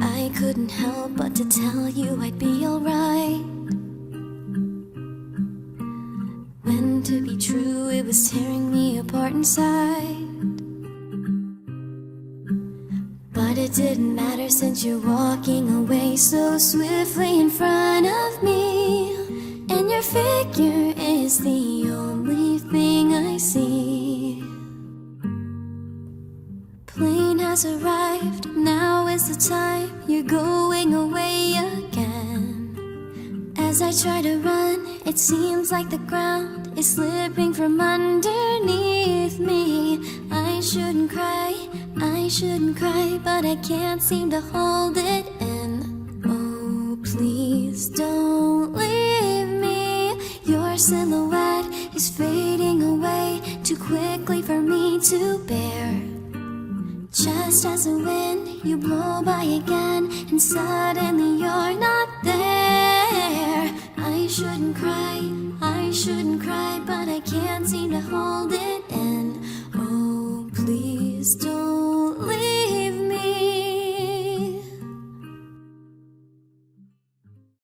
I couldn't help but to tell you I'd be alright, when to be true it was tearing me apart inside. But it didn't matter since you're walking away so swiftly in front of me, and your figure is the only thing I see. Plane has arrived, now is the time you're going away again. As I try to run, it seems like the ground is slipping from underneath me. I shouldn't cry, but I can't seem to hold it in. Oh, please don't leave me. Your silhouette is fading away too quickly for me to bear. Just as the wind, you blow by again, and suddenly you're not there. I shouldn't cry, but I can't seem to hold it